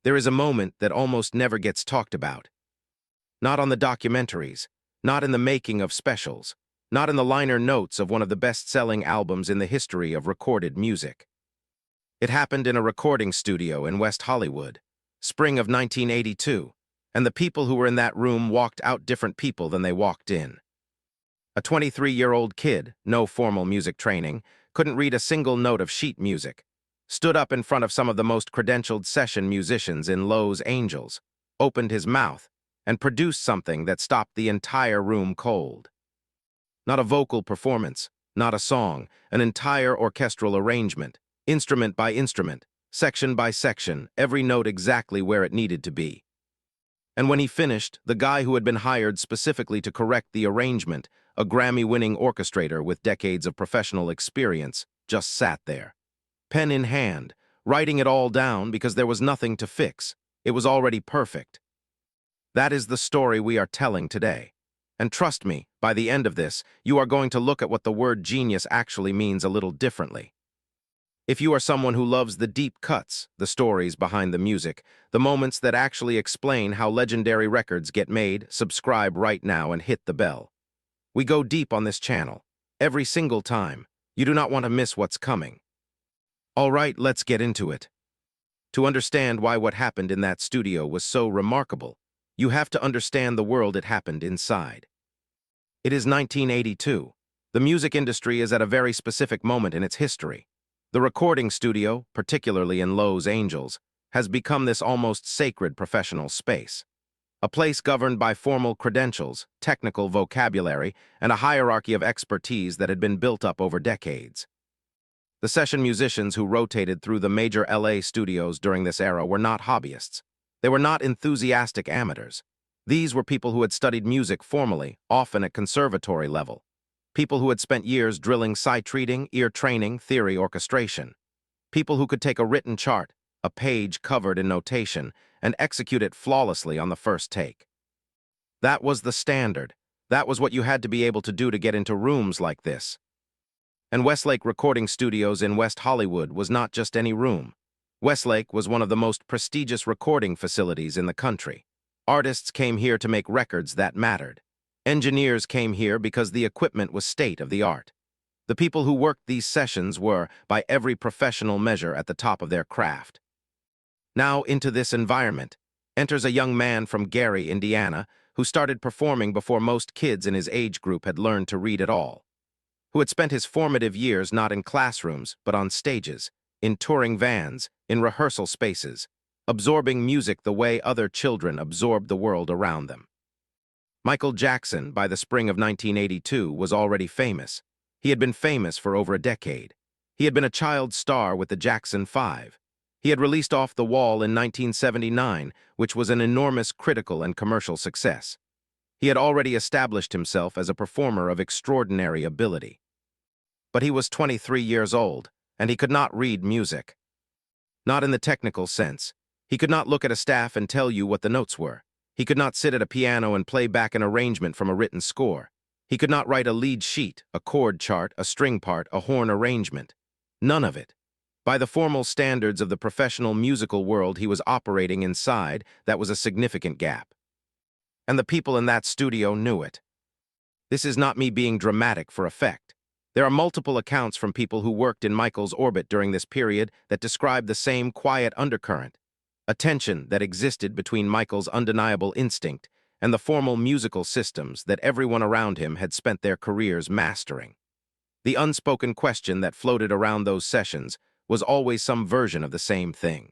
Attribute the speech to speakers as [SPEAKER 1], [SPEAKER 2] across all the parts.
[SPEAKER 1] There is a moment that almost never gets talked about. Not on the documentaries, not in the making of specials, not in the liner notes of one of the best-selling albums in the history of recorded music. It happened in a recording studio in West Hollywood, spring of 1982, and the people who were in that room walked out different people than they walked in. A 23-year-old kid, no formal music training, couldn't read a single note of sheet music, stood up in front of some of the most credentialed session musicians in Los Angeles, opened his mouth, and produced something that stopped the entire room cold. Not a vocal performance, not a song, an entire orchestral arrangement, instrument by instrument, section by section, every note exactly where it needed to be. And when he finished, the guy who had been hired specifically to correct the arrangement, a Grammy-winning orchestrator with decades of professional experience, just sat there, pen in hand, writing it all down because there was nothing to fix. It was already perfect. That is the story we are telling today. And trust me, by the end of this, you are going to look at what the word genius actually means a little differently. If you are someone who loves the deep cuts, the stories behind the music, the moments that actually explain how legendary records get made, subscribe right now and hit the bell. We go deep on this channel, every single time. You do not want to miss what's coming. All right, let's get into it. To understand why what happened in that studio was so remarkable, you have to understand the world it happened inside. It is 1982. The music industry is at a very specific moment in its history. The recording studio, particularly in Los Angeles, has become this almost sacred professional space. A place governed by formal credentials, technical vocabulary, and a hierarchy of expertise that had been built up over decades. The session musicians who rotated through the major LA studios during this era were not hobbyists. They were not enthusiastic amateurs. These were people who had studied music formally, often at conservatory level. People who had spent years drilling sight reading, ear training, theory orchestration. People who could take a written chart, a page covered in notation, and execute it flawlessly on the first take. That was the standard. That was what you had to be able to do to get into rooms like this. And Westlake Recording Studios in West Hollywood was not just any room. Westlake was one of the most prestigious recording facilities in the country. Artists came here to make records that mattered. Engineers came here because the equipment was state-of-the-art. The people who worked these sessions were, by every professional measure, at the top of their craft. Now, into this environment, enters a young man from Gary, Indiana, who started performing before most kids in his age group had learned to read at all. Who had spent his formative years not in classrooms, but on stages, in touring vans, in rehearsal spaces, absorbing music the way other children absorbed the world around them. Michael Jackson, by the spring of 1982, was already famous. He had been famous for over a decade. He had been a child star with the Jackson 5. He had released Off the Wall in 1979, which was an enormous critical and commercial success. He had already established himself as a performer of extraordinary ability. But he was 23 years old, and he could not read music. Not in the technical sense. He could not look at a staff and tell you what the notes were. He could not sit at a piano and play back an arrangement from a written score. He could not write a lead sheet, a chord chart, a string part, a horn arrangement. None of it. By the formal standards of the professional musical world he was operating inside, that was a significant gap. And the people in that studio knew it. This is not me being dramatic for effect. There are multiple accounts from people who worked in Michael's orbit during this period that describe the same quiet undercurrent, a tension that existed between Michael's undeniable instinct and the formal musical systems that everyone around him had spent their careers mastering. The unspoken question that floated around those sessions was always some version of the same thing.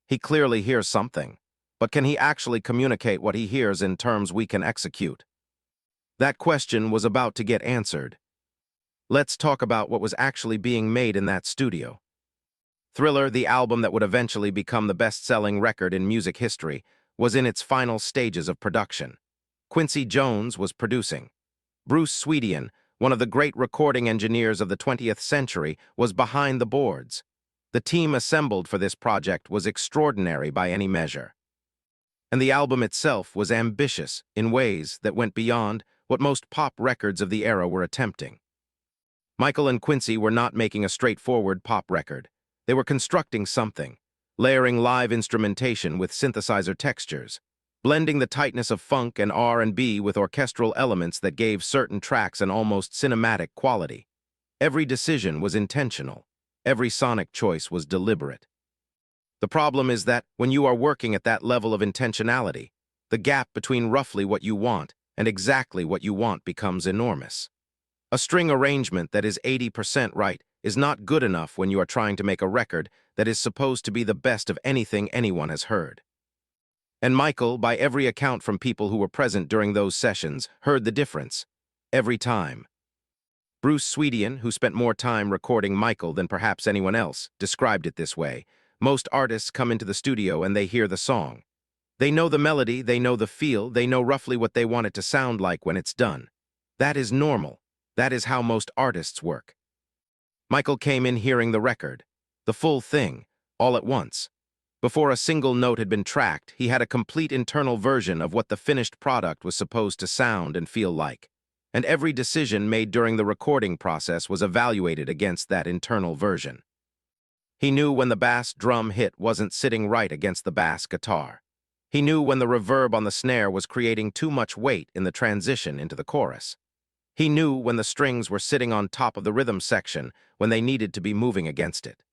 [SPEAKER 1] He clearly hears something, but can he actually communicate what he hears in terms we can execute? That question was about to get answered. Let's talk about what was actually being made in that studio. Thriller, the album that would eventually become the best-selling record in music history, was in its final stages of production. Quincy Jones was producing. Bruce Swedian, one of the great recording engineers of the 20th century, was behind the boards. The team assembled for this project was extraordinary by any measure. And the album itself was ambitious in ways that went beyond what most pop records of the era were attempting. Michael and Quincy were not making a straightforward pop record. They were constructing something layering live instrumentation with synthesizer textures, blending the tightness of funk and R&B with orchestral elements that gave certain tracks an almost cinematic quality. Every decision was intentional. Every sonic choice was deliberate. The problem is that, when you are working at that level of intentionality, the gap between roughly what you want and exactly what you want becomes enormous. A string arrangement that is 80% right is not good enough when you are trying to make a record that is supposed to be the best of anything anyone has heard. And Michael, by every account from people who were present during those sessions, heard the difference. Every time. Bruce Swedian, who spent more time recording Michael than perhaps anyone else, described it this way. Most artists come into the studio and they hear the song. They know the melody, they know the feel, they know roughly what they want it to sound like when it's done. That is normal. That is how most artists work. Michael came in hearing the record, the full thing, all at once. Before a single note had been tracked, he had a complete internal version of what the finished product was supposed to sound and feel like. And every decision made during the recording process was evaluated against that internal version. He knew when the bass drum hit wasn't sitting right against the bass guitar. He knew when the reverb on the snare was creating too much weight in the transition into the chorus. He knew when the strings were sitting on top of the rhythm section when they needed to be moving against it.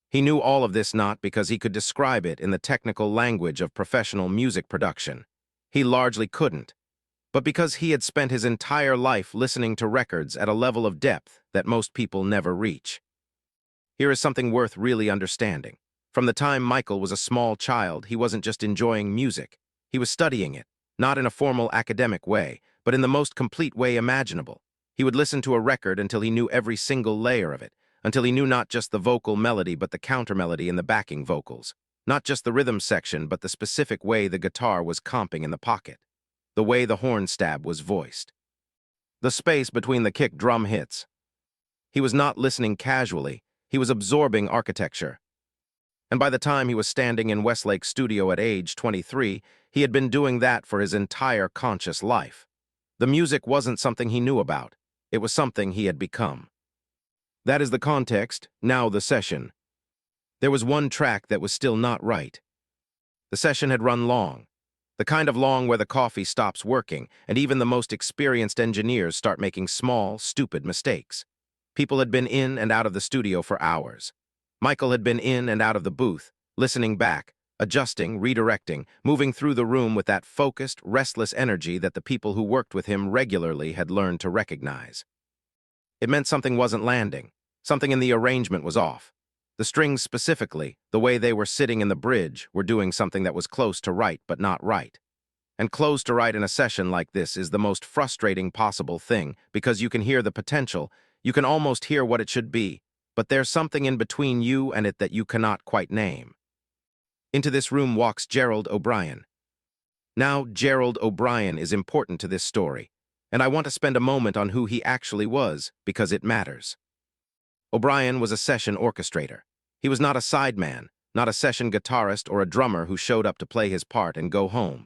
[SPEAKER 1] He knew all of this not because he could describe it in the technical language of professional music production. He largely couldn't, but because he had spent his entire life listening to records at a level of depth that most people never reach. Here is something worth really understanding. From the time Michael was a small child, he wasn't just enjoying music. He was studying it, not in a formal academic way, but in the most complete way imaginable. He would listen to a record until he knew every single layer of it, until he knew not just the vocal melody but the counter-melody and the backing vocals, not just the rhythm section but the specific way the guitar was comping in the pocket, the way the horn stab was voiced, the space between the kick drum hits. He was not listening casually, he was absorbing architecture. And by the time he was standing in Westlake's studio at age 23, he had been doing that for his entire conscious life. The music wasn't something he knew about, it was something he had become. That is the context, now the session. There was one track that was still not right. The session had run long. The kind of long where the coffee stops working, and even the most experienced engineers start making small, stupid mistakes. People had been in and out of the studio for hours. Michael had been in and out of the booth, listening back, adjusting, redirecting, moving through the room with that focused, restless energy that the people who worked with him regularly had learned to recognize. It meant something wasn't landing. Something in the arrangement was off. The strings specifically, the way they were sitting in the bridge, were doing something that was close to right but not right. And close to right in a session like this is the most frustrating possible thing because you can hear the potential, you can almost hear what it should be, but there's something in between you and it that you cannot quite name. Into this room walks Gerald O'Brien. Now, Gerald O'Brien is important to this story, and I want to spend a moment on who he actually was because it matters. O'Brien was a session orchestrator. He was not a sideman, not a session guitarist or a drummer who showed up to play his part and go home.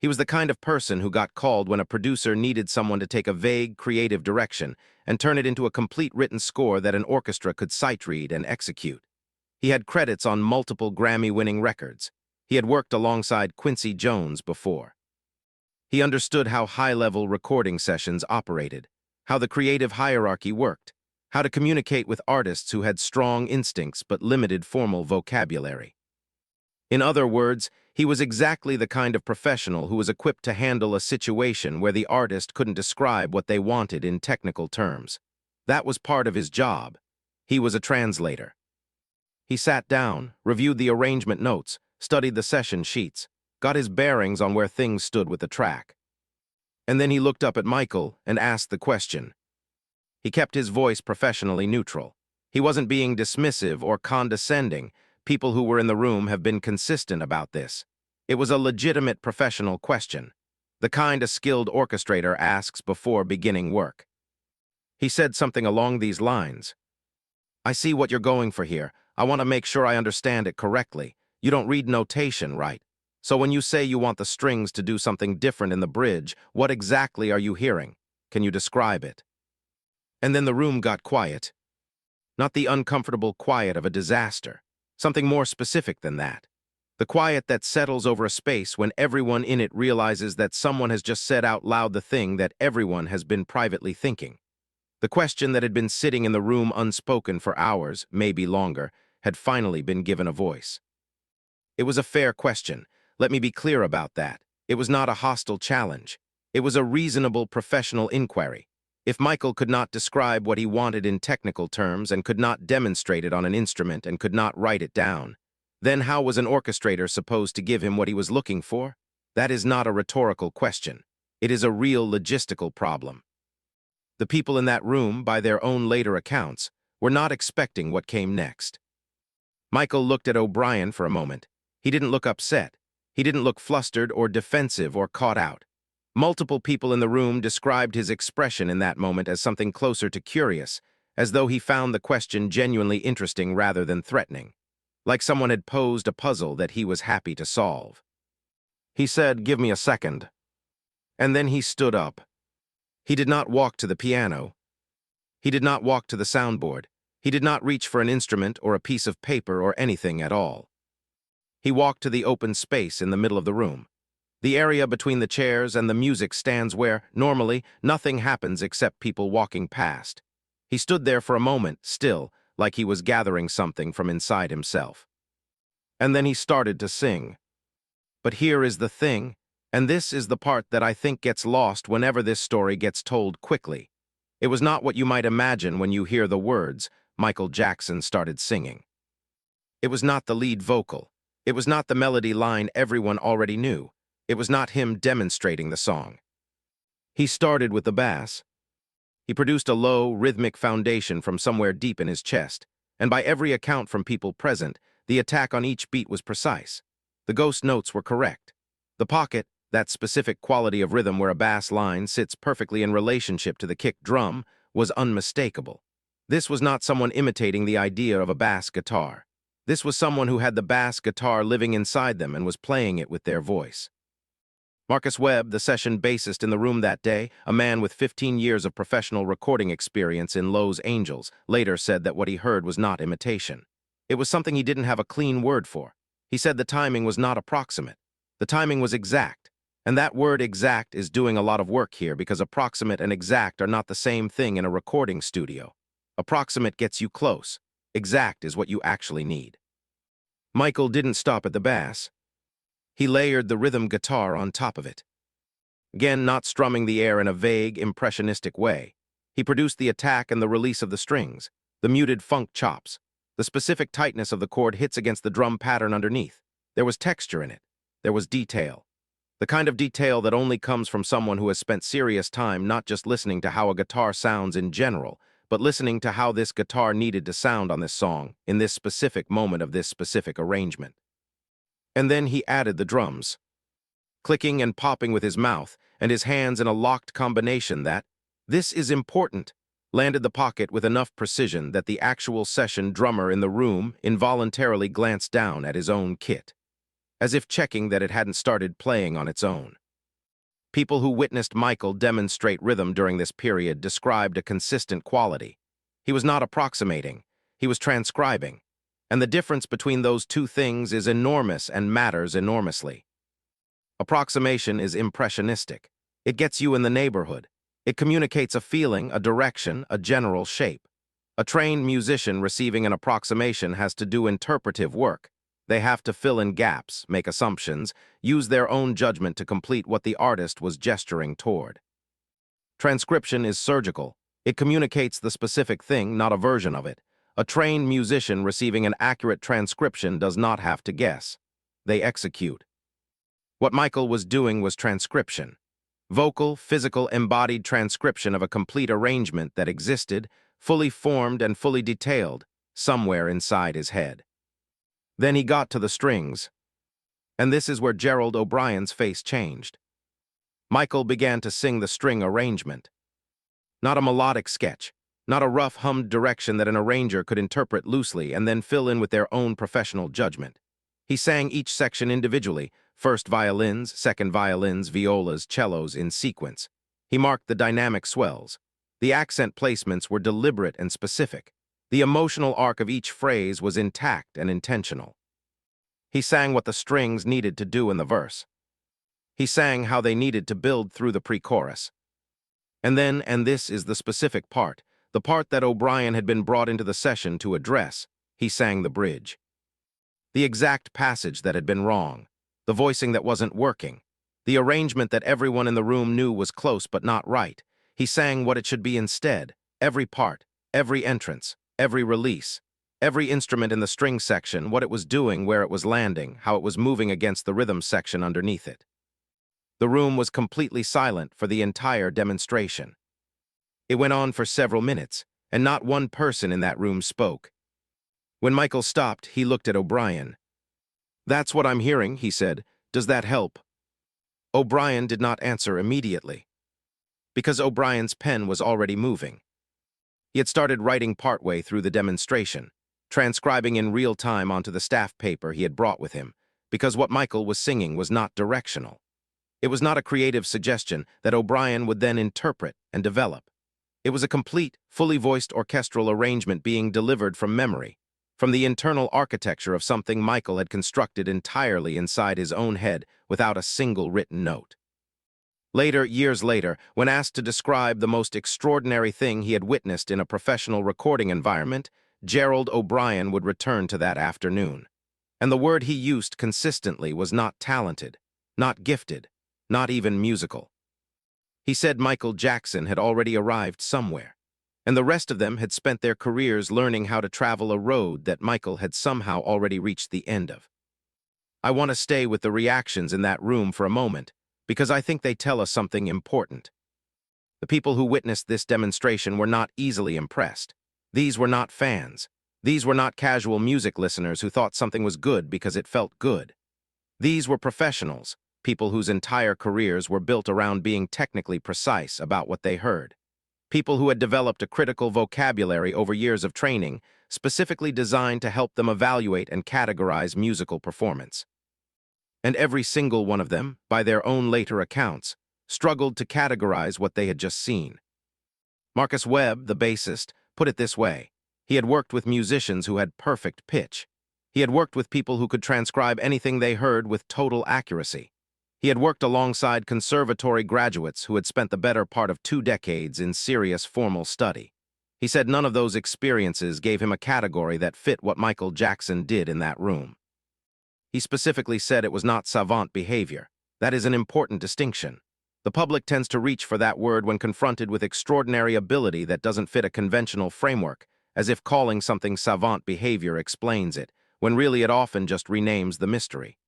[SPEAKER 1] He was the kind of person who got called when a producer needed someone to take a vague, creative direction and turn it into a complete written score that an orchestra could sight-read and execute. He had credits on multiple Grammy-winning records. He had worked alongside Quincy Jones before. He understood how high-level recording sessions operated, how the creative hierarchy worked, how to communicate with artists who had strong instincts but limited formal vocabulary. In other words, he was exactly the kind of professional who was equipped to handle a situation where the artist couldn't describe what they wanted in technical terms. That was part of his job. He was a translator. He sat down, reviewed the arrangement notes, studied the session sheets, got his bearings on where things stood with the track. And then he looked up at Michael and asked the question. He kept his voice professionally neutral. He wasn't being dismissive or condescending. People who were in the room have been consistent about this. It was a legitimate professional question, the kind a skilled orchestrator asks before beginning work. He said something along these lines. I see what you're going for here. I want to make sure I understand it correctly. You don't read notation, right? So when you say you want the strings to do something different in the bridge, what exactly are you hearing? Can you describe it? And then the room got quiet. Not the uncomfortable quiet of a disaster. Something more specific than that. The quiet that settles over a space when everyone in it realizes that someone has just said out loud the thing that everyone has been privately thinking. The question that had been sitting in the room unspoken for hours, maybe longer, had finally been given a voice. It was a fair question. Let me be clear about that. It was not a hostile challenge. It was a reasonable professional inquiry. If Michael could not describe what he wanted in technical terms and could not demonstrate it on an instrument and could not write it down, then how was an orchestrator supposed to give him what he was looking for? That is not a rhetorical question. It is a real logistical problem. The people in that room, by their own later accounts, were not expecting what came next. Michael looked at O'Brien for a moment. He didn't look upset. He didn't look flustered or defensive or caught out. Multiple people in the room described his expression in that moment as something closer to curious, as though he found the question genuinely interesting rather than threatening, like someone had posed a puzzle that he was happy to solve. He said, "Give me a second." And then he stood up. He did not walk to the piano. He did not walk to the soundboard. He did not reach for an instrument or a piece of paper or anything at all. He walked to the open space in the middle of the room, the area between the chairs and the music stands where, normally, nothing happens except people walking past. He stood there for a moment, still, like he was gathering something from inside himself. And then he started to sing. But here is the thing, and this is the part that I think gets lost whenever this story gets told quickly. It was not what you might imagine when you hear the words, Michael Jackson started singing. It was not the lead vocal. It was not the melody line everyone already knew. It was not him demonstrating the song. He started with the bass. He produced a low, rhythmic foundation from somewhere deep in his chest, and by every account from people present, the attack on each beat was precise. The ghost notes were correct. The pocket, that specific quality of rhythm where a bass line sits perfectly in relationship to the kick drum, was unmistakable. This was not someone imitating the idea of a bass guitar. This was someone who had the bass guitar living inside them and was playing it with their voice. Marcus Webb, the session bassist in the room that day, a man with 15 years of professional recording experience in Lowe's Angels, later said that what he heard was not imitation. It was something he didn't have a clean word for. He said the timing was not approximate. The timing was exact. And that word exact is doing a lot of work here because approximate and exact are not the same thing in a recording studio. Approximate gets you close. Exact is what you actually need. Michael didn't stop at the bass. He layered the rhythm guitar on top of it. Again, not strumming the air in a vague, impressionistic way. He produced the attack and the release of the strings, the muted funk chops. The specific tightness of the chord hits against the drum pattern underneath. There was texture in it. There was detail. The kind of detail that only comes from someone who has spent serious time not just listening to how a guitar sounds in general, but listening to how this guitar needed to sound on this song, in this specific moment of this specific arrangement. And then he added the drums, clicking and popping with his mouth and his hands in a locked combination that, this is important, landed the pocket with enough precision that the actual session drummer in the room involuntarily glanced down at his own kit, as if checking that it hadn't started playing on its own. People who witnessed Michael demonstrate rhythm during this period described a consistent quality. He was not approximating, he was transcribing. And the difference between those two things is enormous and matters enormously. Approximation is impressionistic. It gets you in the neighborhood. It communicates a feeling, a direction, a general shape. A trained musician receiving an approximation has to do interpretive work. They have to fill in gaps, make assumptions, use their own judgment to complete what the artist was gesturing toward. Transcription is surgical. It communicates the specific thing, not a version of it. A trained musician receiving an accurate transcription does not have to guess. They execute. What Michael was doing was transcription. Vocal, physical, embodied transcription of a complete arrangement that existed, fully formed and fully detailed, somewhere inside his head. Then he got to the strings. And this is where Gerald O'Brien's face changed. Michael began to sing the string arrangement. Not a melodic sketch. Not a rough hummed direction that an arranger could interpret loosely and then fill in with their own professional judgment. He sang each section individually, first violins, second violins, violas, cellos in sequence. He marked the dynamic swells. The accent placements were deliberate and specific. The emotional arc of each phrase was intact and intentional. He sang what the strings needed to do in the verse. He sang how they needed to build through the pre-chorus. And then, and this is the specific part, the part that O'Brien had been brought into the session to address, he sang the bridge. The exact passage that had been wrong, the voicing that wasn't working, the arrangement that everyone in the room knew was close but not right. He sang what it should be instead, every part, every entrance, every release, every instrument in the string section, what it was doing, where it was landing, how it was moving against the rhythm section underneath it. The room was completely silent for the entire demonstration. It went on for several minutes, and not one person in that room spoke. When Michael stopped, he looked at O'Brien. "That's what I'm hearing," he said. "Does that help?" O'Brien did not answer immediately, because O'Brien's pen was already moving. He had started writing partway through the demonstration, transcribing in real time onto the staff paper he had brought with him, because what Michael was singing was not directional. It was not a creative suggestion that O'Brien would then interpret and develop. It was a complete, fully voiced orchestral arrangement being delivered from memory, from the internal architecture of something Michael had constructed entirely inside his own head without a single written note. Later, years later, when asked to describe the most extraordinary thing he had witnessed in a professional recording environment, Gerald O'Brien would return to that afternoon. And the word he used consistently was not talented, not gifted, not even musical. He said Michael Jackson had already arrived somewhere, and the rest of them had spent their careers learning how to travel a road that Michael had somehow already reached the end of. I want to stay with the reactions in that room for a moment, because I think they tell us something important. The people who witnessed this demonstration were not easily impressed. These were not fans. These were not casual music listeners who thought something was good because it felt good. These were professionals, people whose entire careers were built around being technically precise about what they heard. People who had developed a critical vocabulary over years of training, specifically designed to help them evaluate and categorize musical performance. And every single one of them, by their own later accounts, struggled to categorize what they had just seen. Marcus Webb, the bassist, put it this way. He had worked with musicians who had perfect pitch. He had worked with people who could transcribe anything they heard with total accuracy. He had worked alongside conservatory graduates who had spent the better part of 2 decades in serious formal study. He said none of those experiences gave him a category that fit what Michael Jackson did in that room. He specifically said it was not savant behavior. That is an important distinction. The public tends to reach for that word when confronted with extraordinary ability that doesn't fit a conventional framework, as if calling something savant behavior explains it, when really it often just renames the mystery.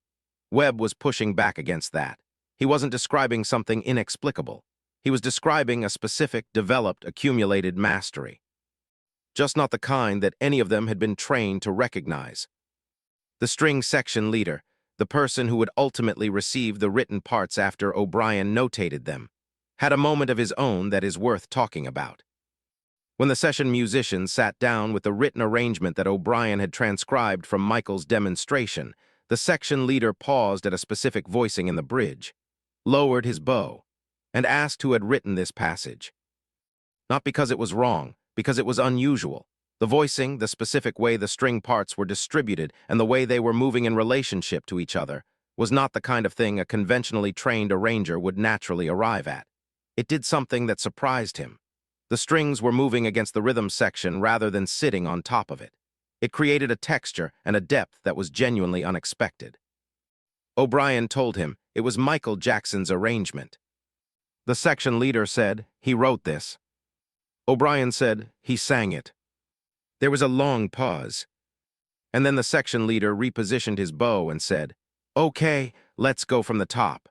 [SPEAKER 1] Webb was pushing back against that. He wasn't describing something inexplicable. He was describing a specific, developed, accumulated mastery. Just not the kind that any of them had been trained to recognize. The string section leader, the person who would ultimately receive the written parts after O'Brien notated them, had a moment of his own that is worth talking about. When the session musicians sat down with the written arrangement that O'Brien had transcribed from Michael's demonstration, the section leader paused at a specific voicing in the bridge, lowered his bow, and asked who had written this passage. Not because it was wrong, because it was unusual. The voicing, the specific way the string parts were distributed, and the way they were moving in relationship to each other, was not the kind of thing a conventionally trained arranger would naturally arrive at. It did something that surprised him. The strings were moving against the rhythm section rather than sitting on top of it. It created a texture and a depth that was genuinely unexpected. O'Brien told him it was Michael Jackson's arrangement. The section leader said, "He wrote this." O'Brien said, "He sang it." There was a long pause. And then the section leader repositioned his bow and said, "Okay, let's go from the top."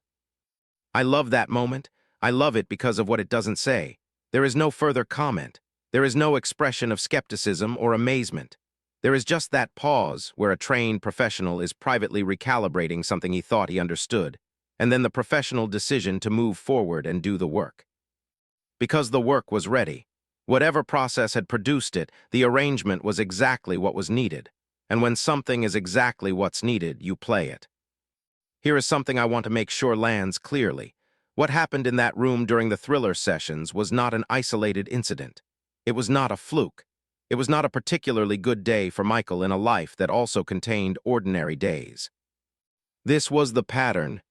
[SPEAKER 1] I love that moment. I love it because of what it doesn't say. There is no further comment. There is no expression of skepticism or amazement. There is just that pause where a trained professional is privately recalibrating something he thought he understood, and then the professional decision to move forward and do the work. Because the work was ready. Whatever process had produced it, the arrangement was exactly what was needed. And when something is exactly what's needed, you play it. Here is something I want to make sure lands clearly. What happened in that room during the Thriller sessions was not an isolated incident. It was not a fluke. It was not a particularly good day for Michael in a life that also contained ordinary days. This was the pattern.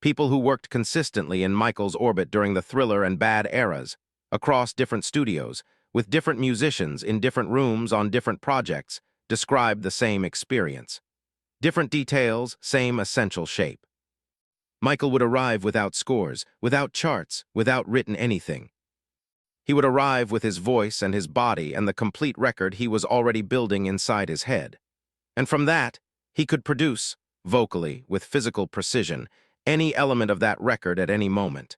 [SPEAKER 1] People who worked consistently in Michael's orbit during the Thriller and Bad eras, across different studios, with different musicians in different rooms on different projects, described the same experience. Different details, same essential shape. Michael would arrive without scores, without charts, without written anything. He would arrive with his voice and his body and the complete record he was already building inside his head. And from that, he could produce, vocally, with physical precision, any element of that record at any moment.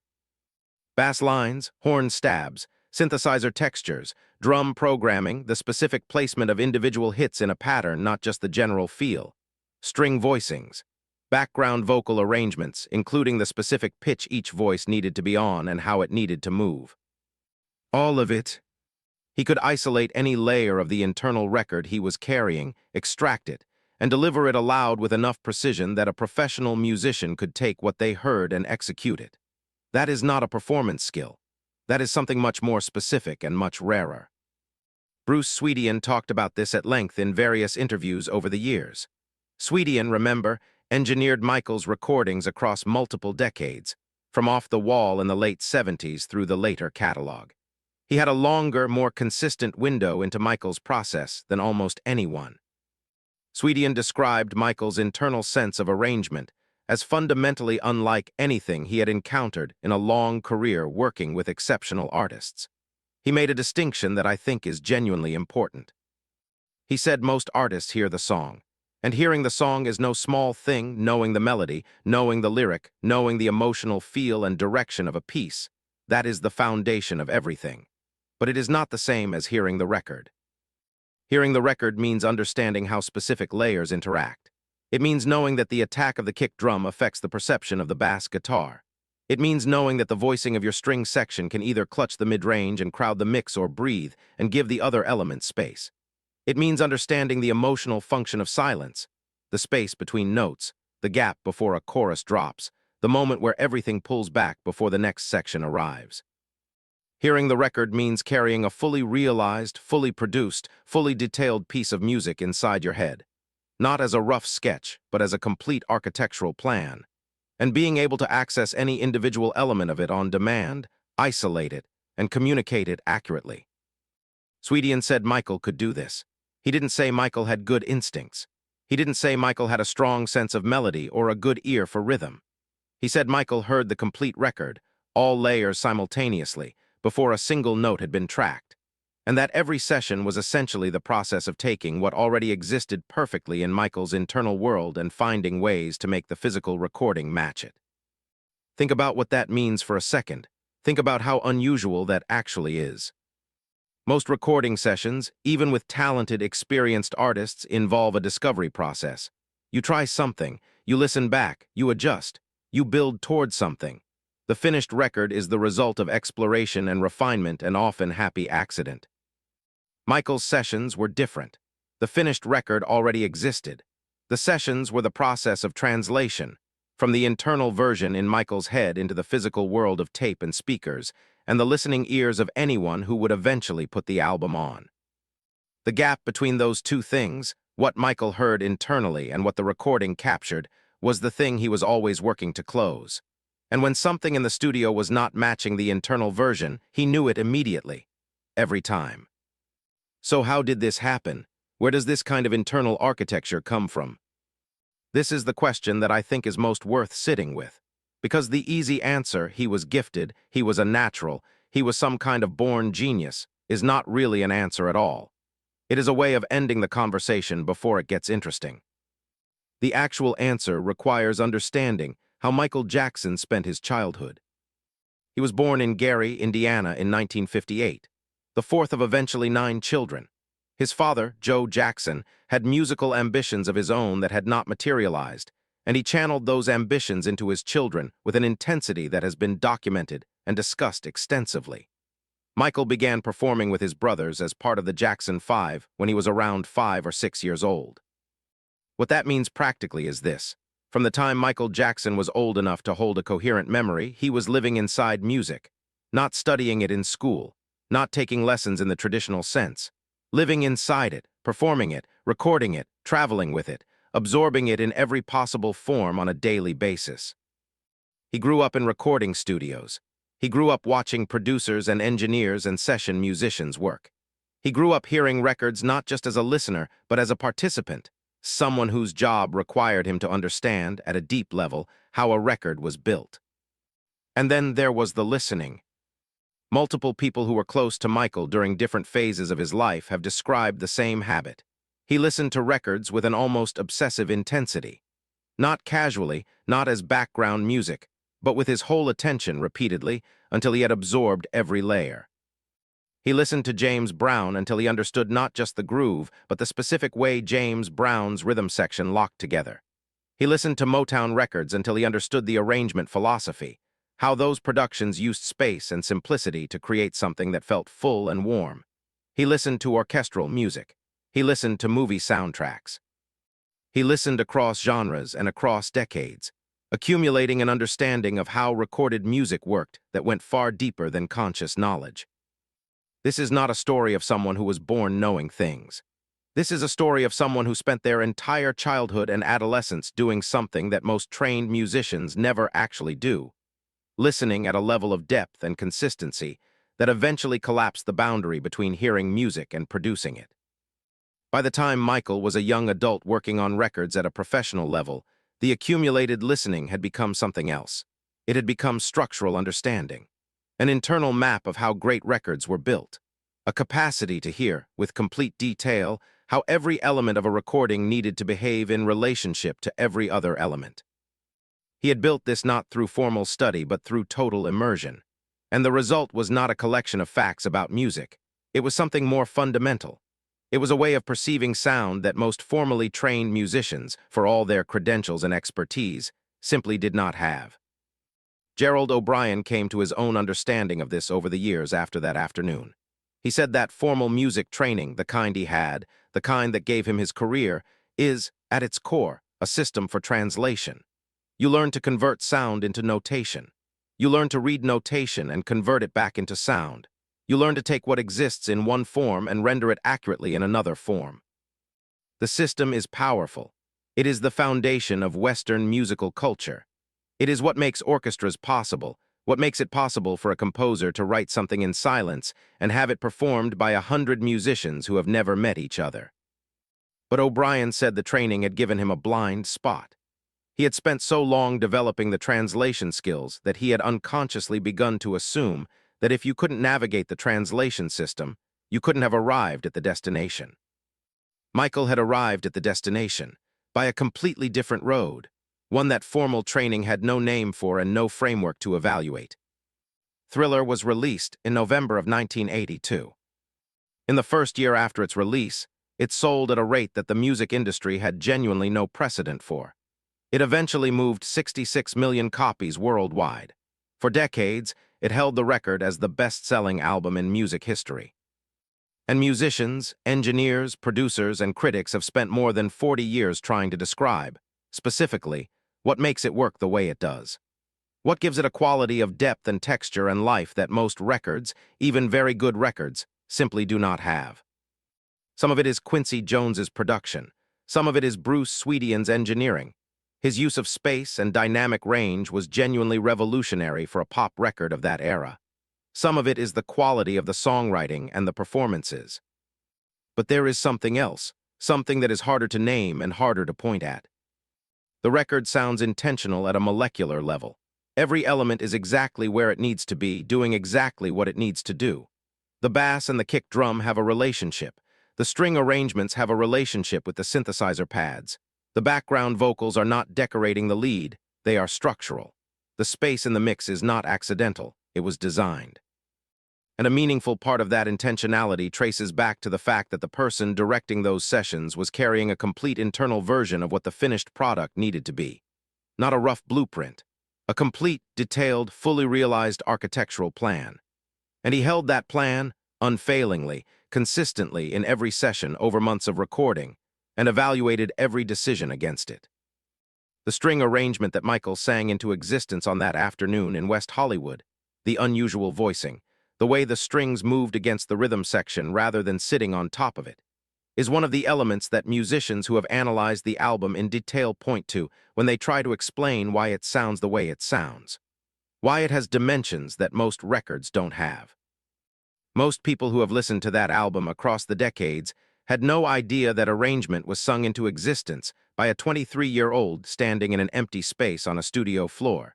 [SPEAKER 1] Bass lines, horn stabs, synthesizer textures, drum programming, the specific placement of individual hits in a pattern, not just the general feel. String voicings, background vocal arrangements, including the specific pitch each voice needed to be on and how it needed to move. All of it. He could isolate any layer of the internal record he was carrying, extract it, and deliver it aloud with enough precision that a professional musician could take what they heard and execute it. That is not a performance skill. That is something much more specific and much rarer. Bruce Swedian talked about this at length in various interviews over the years. Swedian, remember, engineered Michael's recordings across multiple decades, from Off the Wall in the late 70s through the later catalog. He had a longer, more consistent window into Michael's process than almost anyone. Swedian described Michael's internal sense of arrangement as fundamentally unlike anything he had encountered in a long career working with exceptional artists. He made a distinction that I think is genuinely important. He said most artists hear the song, and hearing the song is no small thing, knowing the melody, knowing the lyric, knowing the emotional feel and direction of a piece. That is the foundation of everything. But it is not the same as hearing the record. Hearing the record means understanding how specific layers interact. It means knowing that the attack of the kick drum affects the perception of the bass guitar. It means knowing that the voicing of your string section can either clutch the mid-range and crowd the mix or breathe and give the other element space. It means understanding the emotional function of silence, the space between notes, the gap before a chorus drops, the moment where everything pulls back before the next section arrives. Hearing the record means carrying a fully realized, fully produced, fully detailed piece of music inside your head, not as a rough sketch, but as a complete architectural plan, and being able to access any individual element of it on demand, isolate it, and communicate it accurately. Swedian said Michael could do this. He didn't say Michael had good instincts. He didn't say Michael had a strong sense of melody or a good ear for rhythm. He said Michael heard the complete record, all layers simultaneously, before a single note had been tracked, and that every session was essentially the process of taking what already existed perfectly in Michael's internal world and finding ways to make the physical recording match it. Think about what that means for a second. Think about how unusual that actually is. Most recording sessions, even with talented, experienced artists, involve a discovery process. You try something, you listen back, you adjust, you build towards something. The finished record is the result of exploration and refinement and often happy accident. Michael's sessions were different. The finished record already existed. The sessions were the process of translation, from the internal version in Michael's head into the physical world of tape and speakers, and the listening ears of anyone who would eventually put the album on. The gap between those two things, what Michael heard internally and what the recording captured, was the thing he was always working to close. And when something in the studio was not matching the internal version, he knew it immediately, every time. So how did this happen? Where does this kind of internal architecture come from? This is the question that I think is most worth sitting with. Because the easy answer, he was gifted, he was a natural, he was some kind of born genius, is not really an answer at all. It is a way of ending the conversation before it gets interesting. The actual answer requires understanding how Michael Jackson spent his childhood. He was born in Gary, Indiana in 1958, the fourth of eventually 9 children. His father, Joe Jackson, had musical ambitions of his own that had not materialized, and he channeled those ambitions into his children with an intensity that has been documented and discussed extensively. Michael began performing with his brothers as part of the Jackson 5 when he was around 5 or 6 years old. What that means practically is this. From the time Michael Jackson was old enough to hold a coherent memory, he was living inside music, not studying it in school, not taking lessons in the traditional sense, living inside it, performing it, recording it, traveling with it, absorbing it in every possible form on a daily basis. He grew up in recording studios. He grew up watching producers and engineers and session musicians work. He grew up hearing records not just as a listener, but as a participant, someone whose job required him to understand, at a deep level, how a record was built. And then there was the listening. Multiple people who were close to Michael during different phases of his life have described the same habit. He listened to records with an almost obsessive intensity. Not casually, not as background music, but with his whole attention repeatedly until he had absorbed every layer. He listened to James Brown until he understood not just the groove, but the specific way James Brown's rhythm section locked together. He listened to Motown records until he understood the arrangement philosophy, how those productions used space and simplicity to create something that felt full and warm. He listened to orchestral music. He listened to movie soundtracks. He listened across genres and across decades, accumulating an understanding of how recorded music worked that went far deeper than conscious knowledge. This is not a story of someone who was born knowing things. This is a story of someone who spent their entire childhood and adolescence doing something that most trained musicians never actually do, listening at a level of depth and consistency that eventually collapsed the boundary between hearing music and producing it. By the time Michael was a young adult working on records at a professional level, the accumulated listening had become something else. It had become structural understanding, an internal map of how great records were built, a capacity to hear, with complete detail, how every element of a recording needed to behave in relationship to every other element. He had built this not through formal study but through total immersion, and the result was not a collection of facts about music. It was something more fundamental. It was a way of perceiving sound that most formally trained musicians, for all their credentials and expertise, simply did not have. Gerald O'Brien came to his own understanding of this over the years after that afternoon. He said that formal music training, the kind he had, the kind that gave him his career, is, at its core, a system for translation. You learn to convert sound into notation. You learn to read notation and convert it back into sound. You learn to take what exists in one form and render it accurately in another form. The system is powerful. It is the foundation of Western musical culture. It is what makes orchestras possible, what makes it possible for a composer to write something in silence and have it performed by 100 musicians who have never met each other. But O'Brien said the training had given him a blind spot. He had spent so long developing the translation skills that he had unconsciously begun to assume that if you couldn't navigate the translation system, you couldn't have arrived at the destination. Michael had arrived at the destination by a completely different road, one that formal training had no name for and no framework to evaluate. Thriller was released in November of 1982. In the first year after its release, it sold at a rate that the music industry had genuinely no precedent for. It eventually moved 66 million copies worldwide. For decades, it held the record as the best-selling album in music history. And musicians, engineers, producers, and critics have spent more than 40 years trying to describe, specifically, what makes it work the way it does. What gives it a quality of depth and texture and life that most records, even very good records, simply do not have. Some of it is Quincy Jones's production. Some of it is Bruce Swedian's engineering. His use of space and dynamic range was genuinely revolutionary for a pop record of that era. Some of it is the quality of the songwriting and the performances. But there is something else, something that is harder to name and harder to point at. The record sounds intentional at a molecular level. Every element is exactly where it needs to be, doing exactly what it needs to do. The bass and the kick drum have a relationship. The string arrangements have a relationship with the synthesizer pads. The background vocals are not decorating the lead, they are structural. The space in the mix is not accidental, it was designed. And a meaningful part of that intentionality traces back to the fact that the person directing those sessions was carrying a complete internal version of what the finished product needed to be. Not a rough blueprint, a complete, detailed, fully realized architectural plan. And he held that plan, unfailingly, consistently in every session over months of recording, and evaluated every decision against it. The string arrangement that Michael sang into existence on that afternoon in West Hollywood, the unusual voicing, the way the strings moved against the rhythm section rather than sitting on top of it, is one of the elements that musicians who have analyzed the album in detail point to when they try to explain why it sounds the way it sounds, why it has dimensions that most records don't have. Most people who have listened to that album across the decades had no idea that arrangement was sung into existence by a 23-year-old standing in an empty space on a studio floor,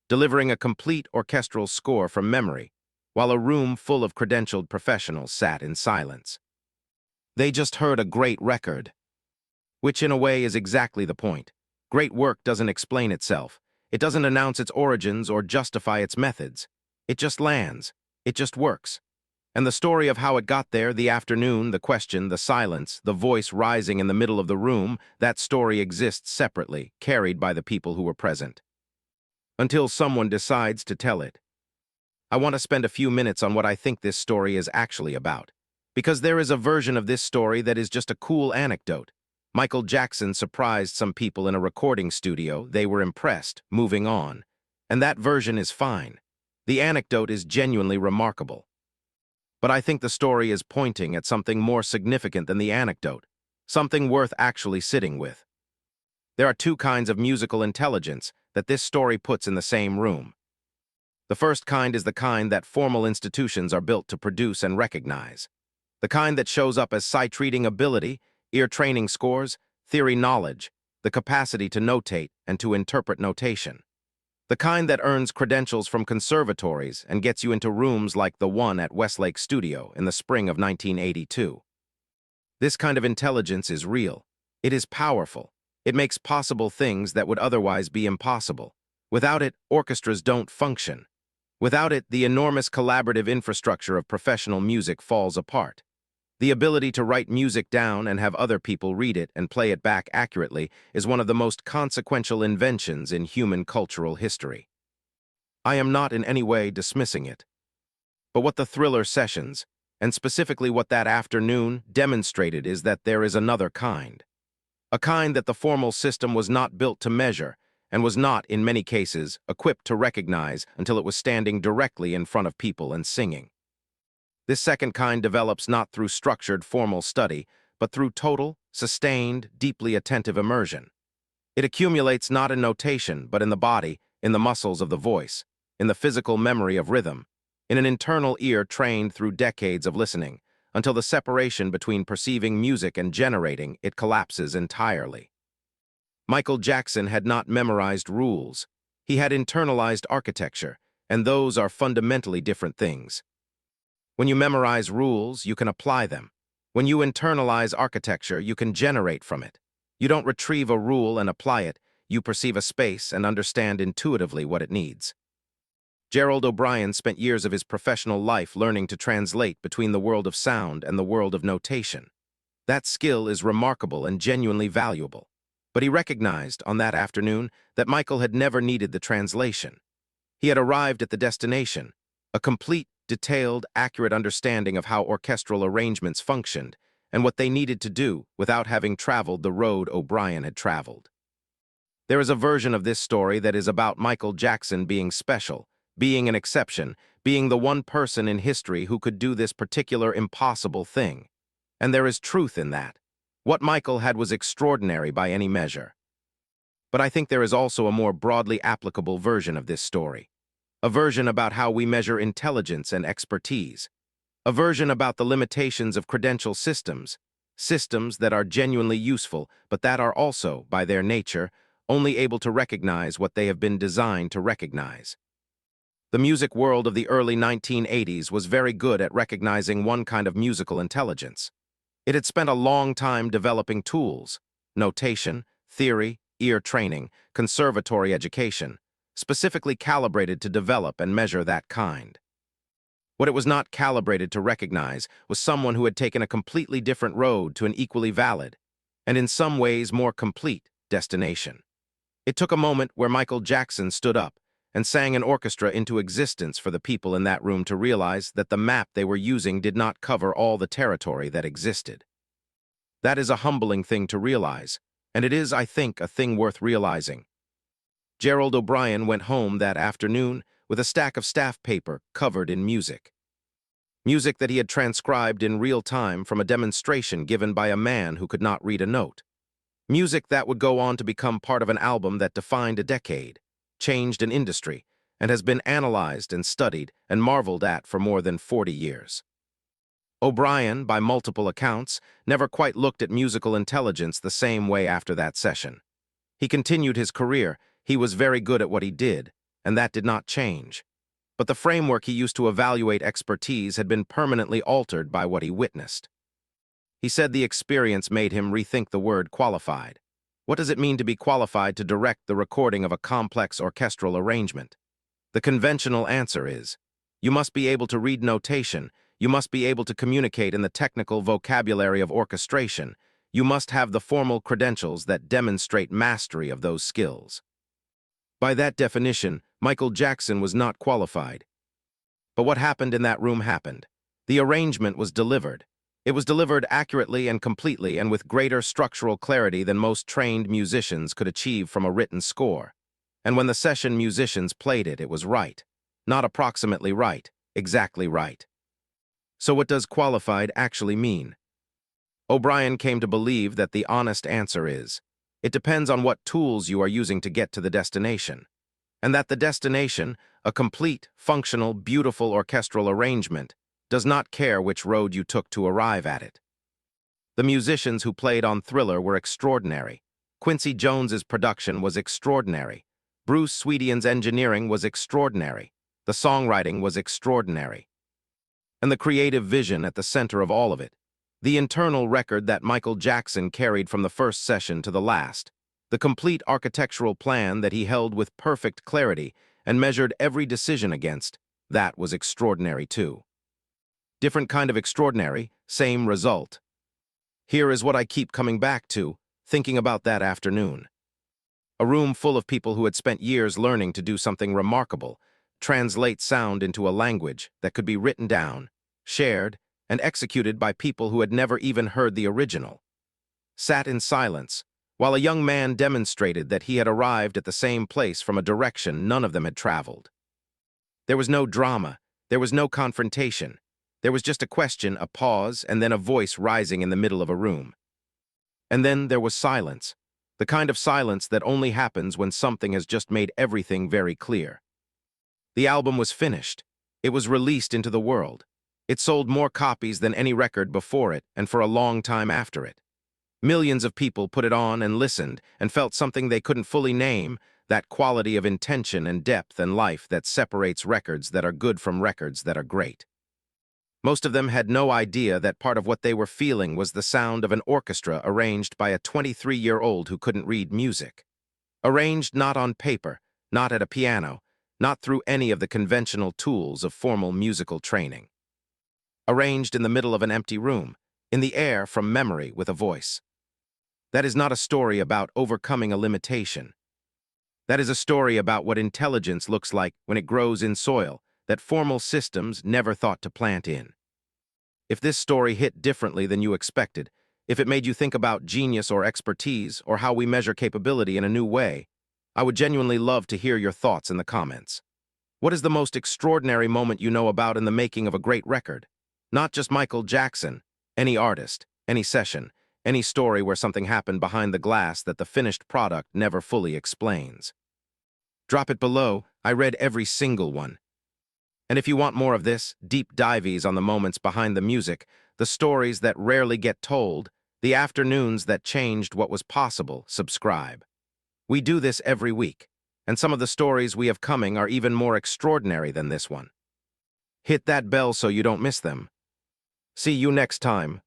[SPEAKER 1] delivering a complete orchestral score from memory, while a room full of credentialed professionals sat in silence. They just heard a great record, which in a way is exactly the point. Great work doesn't explain itself. It doesn't announce its origins or justify its methods. It just lands. It just works. And the story of how it got there, the afternoon, the question, the silence, the voice rising in the middle of the room, that story exists separately, carried by the people who were present. Until someone decides to tell it. I want to spend a few minutes on what I think this story is actually about. Because there is a version of this story that is just a cool anecdote. Michael Jackson surprised some people in a recording studio. They were impressed, moving on. And that version is fine. The anecdote is genuinely remarkable. But I think the story is pointing at something more significant than the anecdote, something worth actually sitting with. There are two kinds of musical intelligence that this story puts in the same room. The first kind is the kind that formal institutions are built to produce and recognize. The kind that shows up as sight-reading ability, ear training scores, theory knowledge, the capacity to notate and to interpret notation. The kind that earns credentials from conservatories and gets you into rooms like the one at Westlake Studio in the spring of 1982. This kind of intelligence is real. It is powerful. It makes possible things that would otherwise be impossible. Without it, orchestras don't function. Without it, the enormous collaborative infrastructure of professional music falls apart. The ability to write music down and have other people read it and play it back accurately is one of the most consequential inventions in human cultural history. I am not in any way dismissing it. But what the Thriller sessions, and specifically what that afternoon, demonstrated is that there is another kind. A kind that the formal system was not built to measure, and was not, in many cases, equipped to recognize until it was standing directly in front of people and singing. This second kind develops not through structured formal study, but through total, sustained, deeply attentive immersion. It accumulates not in notation, but in the body, in the muscles of the voice, in the physical memory of rhythm, in an internal ear trained through decades of listening, until the separation between perceiving music and generating it collapses entirely. Michael Jackson had not memorized rules. He had internalized architecture, and those are fundamentally different things. When you memorize rules, you can apply them. When you internalize architecture, you can generate from it. You don't retrieve a rule and apply it. You perceive a space and understand intuitively what it needs. Gerald O'Brien spent years of his professional life learning to translate between the world of sound and the world of notation. That skill is remarkable and genuinely valuable. But he recognized, on that afternoon, that Michael had never needed the translation. He had arrived at the destination, a complete, detailed, accurate understanding of how orchestral arrangements functioned and what they needed to do without having traveled the road O'Brien had traveled. There is a version of this story that is about Michael Jackson being special, being an exception, being the one person in history who could do this particular impossible thing. And there is truth in that. What Michael had was extraordinary by any measure. But I think there is also a more broadly applicable version of this story. A version about how we measure intelligence and expertise. A version about the limitations of credential systems, systems that are genuinely useful, but that are also, by their nature, only able to recognize what they have been designed to recognize. The music world of the early 1980s was very good at recognizing one kind of musical intelligence. It had spent a long time developing tools, notation, theory, ear training, conservatory education, specifically calibrated to develop and measure that kind. What it was not calibrated to recognize was someone who had taken a completely different road to an equally valid, and in some ways more complete, destination. It took a moment where Michael Jackson stood up and sang an orchestra into existence for the people in that room to realize that the map they were using did not cover all the territory that existed. That is a humbling thing to realize, and it is, I think, a thing worth realizing. Gerald O'Brien went home that afternoon with a stack of staff paper covered in music. music that he had transcribed in real time from a demonstration given by a man who could not read a note. Music that would go on to become part of an album that defined a decade, changed an industry, and has been analyzed and studied and marveled at for more than 40 years. O'Brien, by multiple accounts, never quite looked at musical intelligence the same way after that session. He continued his career, he was very good at what he did, and that did not change. But the framework he used to evaluate expertise had been permanently altered by what he witnessed. He said the experience made him rethink the word qualified. What does it mean to be qualified to direct the recording of a complex orchestral arrangement? The conventional answer is, you must be able to read notation, you must be able to communicate in the technical vocabulary of orchestration, you must have the formal credentials that demonstrate mastery of those skills. By that definition, Michael Jackson was not qualified. But what happened in that room happened. The arrangement was delivered. It was delivered accurately and completely and with greater structural clarity than most trained musicians could achieve from a written score. And when the session musicians played it, it was right. Not approximately right, exactly right. So what does qualified actually mean? O'Brien came to believe that the honest answer is, it depends on what tools you are using to get to the destination, and that the destination, a complete, functional, beautiful orchestral arrangement, does not care which road you took to arrive at it. The musicians who played on Thriller were extraordinary. Quincy Jones's production was extraordinary. Bruce Swedian's engineering was extraordinary. The songwriting was extraordinary. And the creative vision at the center of all of it, the internal record that Michael Jackson carried from the first session to the last, the complete architectural plan that he held with perfect clarity and measured every decision against, that was extraordinary too. Different kind of extraordinary, same result. Here is what I keep coming back to, thinking about that afternoon. A room full of people who had spent years learning to do something remarkable, translate sound into a language that could be written down, shared, and executed by people who had never even heard the original. Sat in silence, while a young man demonstrated that he had arrived at the same place from a direction none of them had traveled. There was no drama, there was no confrontation. There was just a question, a pause, and then a voice rising in the middle of a room. And then there was silence, the kind of silence that only happens when something has just made everything very clear. The album was finished. It was released into the world. It sold more copies than any record before it and for a long time after it. Millions of people put it on and listened and felt something they couldn't fully name, that quality of intention and depth and life that separates records that are good from records that are great. Most of them had no idea that part of what they were feeling was the sound of an orchestra arranged by a 23-year-old who couldn't read music. Arranged not on paper, not at a piano, not through any of the conventional tools of formal musical training. Arranged in the middle of an empty room, in the air from memory with a voice. That is not a story about overcoming a limitation. That is a story about what intelligence looks like when it grows in soil that formal systems never thought to plant in. If this story hit differently than you expected, if it made you think about genius or expertise or how we measure capability in a new way, I would genuinely love to hear your thoughts in the comments. What is the most extraordinary moment you know about in the making of a great record? Not just Michael Jackson, any artist, any session, any story where something happened behind the glass that the finished product never fully explains. Drop it below. I read every single one. And if you want more of this, deep dives on the moments behind the music, the stories that rarely get told, the afternoons that changed what was possible, subscribe. We do this every week, and some of the stories we have coming are even more extraordinary than this one. Hit that bell so you don't miss them. See you next time.